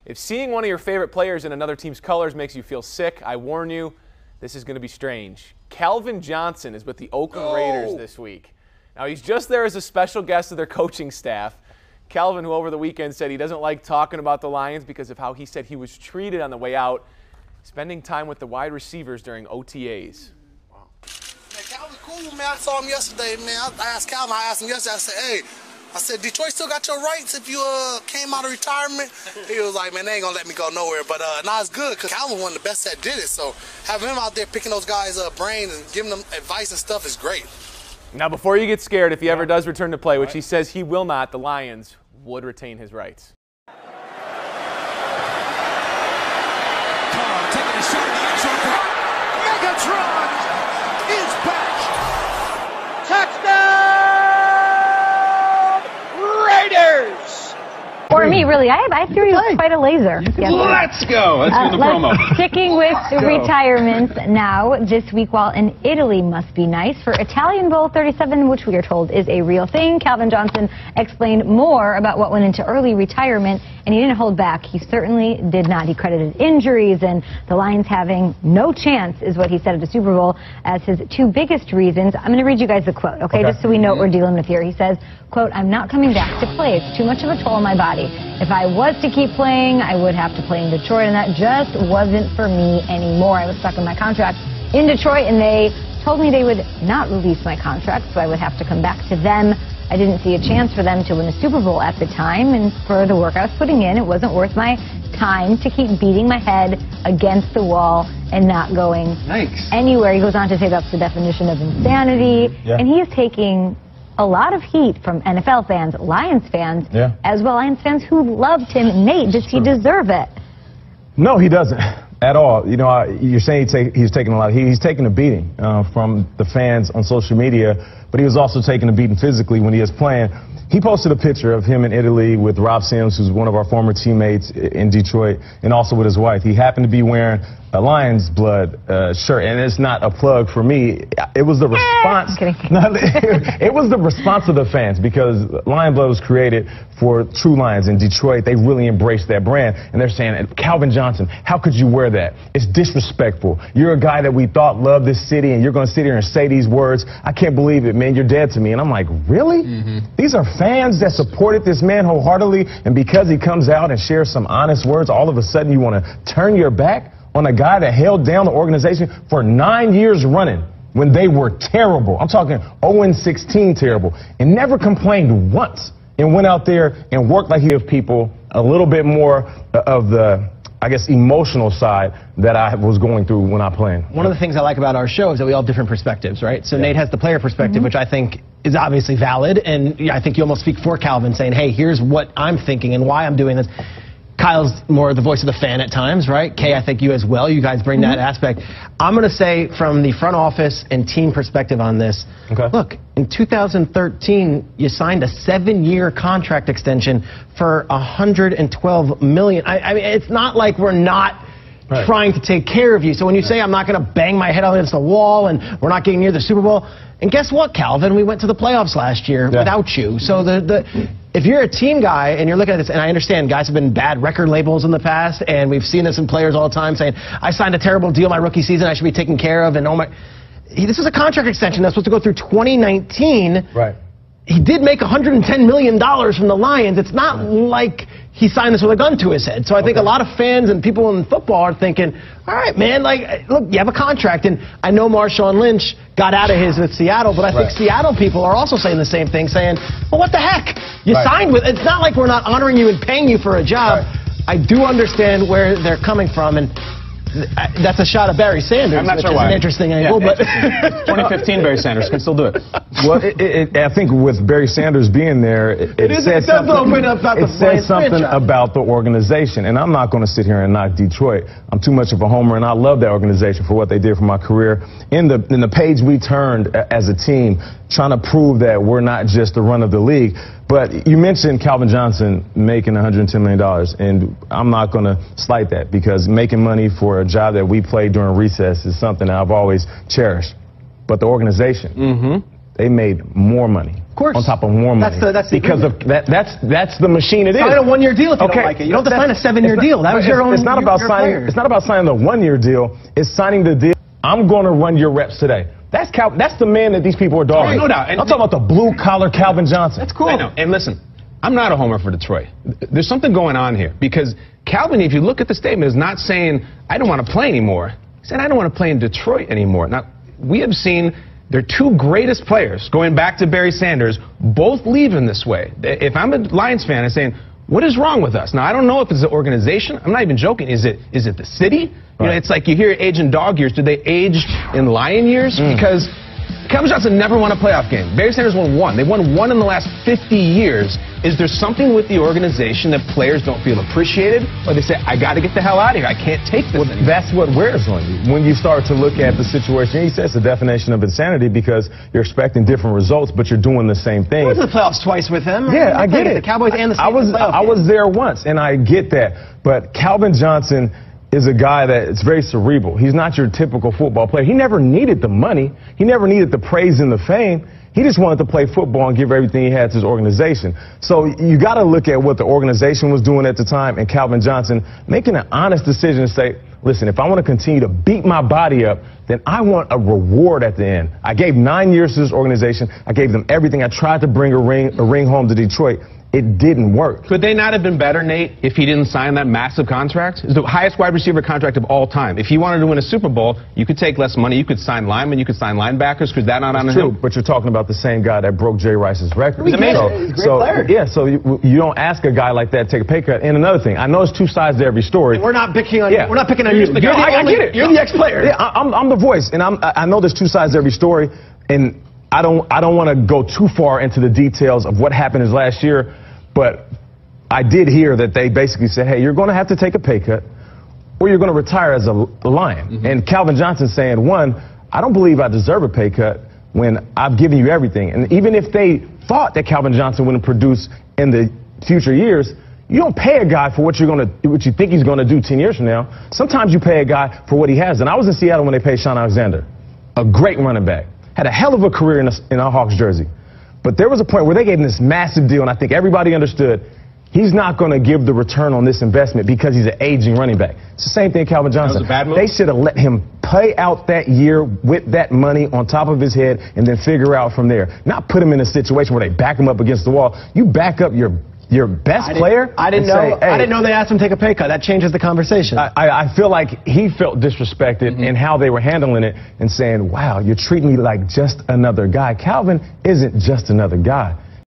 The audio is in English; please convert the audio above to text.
If seeing one of your favorite players in another team's colors makes you feel sick, I warn you, this is going to be strange. Calvin Johnson is with the Oakland Raiders this week. Now, he's just there as a special guest of their coaching staff. Calvin, who over the weekend said he doesn't like talking about the Lions because of how he said he was treated on the way out, spending time with the wide receivers during OTAs. Wow. Man, Calvin's cool, man. I saw him yesterday, man. I asked him yesterday, I said, hey, Detroit still got your rights if you came out of retirement? He was like, man, they ain't going to let me go nowhere. But nah, it's good because Calvin one of the best that did it. So having him out there picking those guys' brains and giving them advice and stuff is great. Now, before you get scared, if he ever does return to play, which he says he will not, the Lions would retain his rights. Taking a shot in the end zone. Megatron is back. Touchdown, Raiders. For me, really, I threw you quite a laser. Let's go. Let's do the promo. Sticking with retirements now, this week while in Italy must be nice. For Italian Bowl 37, which we are told is a real thing, Calvin Johnson explained more about what went into early retirement, and he didn't hold back. He certainly did not. He credited injuries and the Lions having no chance, is what he said at the Super Bowl, as his two biggest reasons. I'm going to read you guys the quote, okay, just so we know what we're dealing with here. He says, quote, "I'm not coming back to play. It's too much of a toll on my body. If I was to keep playing, I would have to play in Detroit, and that just wasn't for me anymore. I was stuck in my contract in Detroit, and they told me they would not release my contract, so I would have to come back to them. I didn't see a chance for them to win a Super Bowl at the time, and for the work I was putting in, it wasn't worth my time to keep beating my head against the wall and not going anywhere." He goes on to say that's the definition of insanity, and he is taking a lot of heat from NFL fans, Lions fans, as well, Lions fans who loved him. Nate, does he deserve it? No, he doesn't at all. You know, you're saying he's taking a lot of heat. He's taking a beating from the fans on social media, but he was also taking a beating physically when he was playing. He posted a picture of him in Italy with Rob Sims, who's one of our former teammates in Detroit, and also with his wife. He happened to be wearing a Lion's blood shirt, and it's not a plug for me. It was the response. It was the response of the fans, because Lion Blood was created for true Lions in Detroit. They really embraced that brand, and they're saying, Calvin Johnson, how could you wear that? It's disrespectful. You're a guy that we thought loved this city, and you're going to sit here and say these words. I can't believe it, man. You're dead to me. And I'm like, really? These are fans that supported this man wholeheartedly, and because he comes out and shares some honest words, all of a sudden you want to turn your back on a guy that held down the organization for 9 years running when they were terrible. I'm talking 0-16 terrible, and never complained once, and went out there and worked like he gave people a little bit more of the, I guess, emotional side that I was going through when I played. One of the things I like about our show is that we all have different perspectives, right? So Nate has the player perspective, which I think is obviously valid, and I think you almost speak for Calvin, saying, hey, here's what I'm thinking and why I'm doing this. Kyle's more the voice of the fan at times, right? Kay, I think you as well. You guys bring that aspect. I'm going to say from the front office and team perspective on this, look, in 2013, you signed a 7-year contract extension for $112 million. I mean, it's not like we're not trying to take care of you. So when you say I'm not going to bang my head against the wall and we're not getting near the Super Bowl, and guess what, Calvin? We went to the playoffs last year without you. So if you're a team guy and you're looking at this, and I understand guys have been bad record labels in the past, and we've seen this in players all the time saying, I signed a terrible deal my rookie season, I should be taken care of, and this is a contract extension that's supposed to go through 2019. Right. He did make $110 million from the Lions. It's not like he signed this with a gun to his head. So I think a lot of fans and people in football are thinking, all right, man, like, look, you have a contract. And I know Marshawn Lynch got out of his with Seattle, but I think Seattle people are also saying the same thing, saying, well, what the heck? You signed with, it's not like we're not honoring you and paying you for a job. I do understand where they're coming from, and that's a shot of Barry Sanders, I'm not which sure is why. an interesting angle. But 2015 Barry Sanders can still do it. Well, I think with Barry Sanders being there, it says something about the organization. And I'm not going to sit here and knock Detroit. I'm too much of a homer, and I love that organization for what they did for my career. In the page we turned as a team, trying to prove that we're not just the run of the league. But you mentioned Calvin Johnson making $110 million, and I'm not going to slight that, because making money for a job that we played during recess is something that I've always cherished. But the organization, they made more money. Of course. On top of more money. That's because of that's the machine it is. Sign a 1-year deal if you don't like it. You don't have to sign a 7-year deal. That was your own. It's not about signing. It's not about signing the 1-year deal. It's signing the deal. I'm going to run your reps today. That's the man that these people are dogging. No doubt. I'm talking about the blue-collar Calvin Johnson. That's cool. I know. And listen, I'm not a homer for Detroit. There's something going on here because Calvin, if you look at the statement, is not saying, I don't want to play anymore. He said, I don't want to play in Detroit anymore. Now, we have seen their two greatest players, going back to Barry Sanders, both leaving this way. If I'm a Lions fan, I'm saying, what is wrong with us? Now, I don't know if it's the organization. I'm not even joking. Is it the city? You know, it's like you hear age in dog years. Do they age in lion years? Because Calvin Johnson never won a playoff game. Barry Sanders won one. They won one in the last 50 years. Is there something with the organization that players don't feel appreciated? Or they say, I got to get the hell out of here. I can't take this anymore. That's what wears on you. When you start to look at the situation, he says the definition of insanity because you're expecting different results, but you're doing the same thing. I went to the playoffs twice with him. Yeah, I get it. The Cowboys and the Saints. I was there once, and I get that. But Calvin Johnson is a guy that is very cerebral. He's not your typical football player. He never needed the money. He never needed the praise and the fame. He just wanted to play football and give everything he had to his organization. So you got to look at what the organization was doing at the time and Calvin Johnson making an honest decision to say, listen, if I want to continue to beat my body up, then I want a reward at the end. I gave 9 years to this organization. I gave them everything. I tried to bring a ring home to Detroit. It didn't work. Could they not have been better, Nate, if he didn't sign that massive contract? It's the highest wide receiver contract of all time. If he wanted to win a Super Bowl, you could take less money. You could sign linemen. You could sign linebackers. Could that not on him? But you're talking about the same guy that broke Jay Rice's record. He's amazing. He's a great player. Yeah, so you don't ask a guy like that to take a pay cut. And another thing, I know there's two sides to every story. And we're not picking on you. We're not picking on you. I get it. You're the ex-player. Yeah, I'm the voice, and I know there's two sides to every story, and I don't want to go too far into the details of what happened his last year, but I did hear that they basically said, hey, you're going to have to take a pay cut or you're going to retire as a Lion. And Calvin Johnson saying, one, I don't believe I deserve a pay cut when I've given you everything. And even if they thought that Calvin Johnson wouldn't produce in the future years, you don't pay a guy for what you think he's going to do 10 years from now. Sometimes you pay a guy for what he has. And I was in Seattle when they paid Shaun Alexander, a great running back, had a hell of a career in a Hawks jersey. But there was a point where they gave him this massive deal, and I think everybody understood he's not going to give the return on this investment because he's an aging running back. It's the same thing Calvin Johnson. That was a bad move? They should have let him play out that year with that money on top of his head and then figure out from there. Not put him in a situation where they back him up against the wall. You back up your best player. I didn't know they asked him to take a pay cut. That changes the conversation. I feel like he felt disrespected in how they were handling it and saying, wow, you're treating me like just another guy. Calvin isn't just another guy.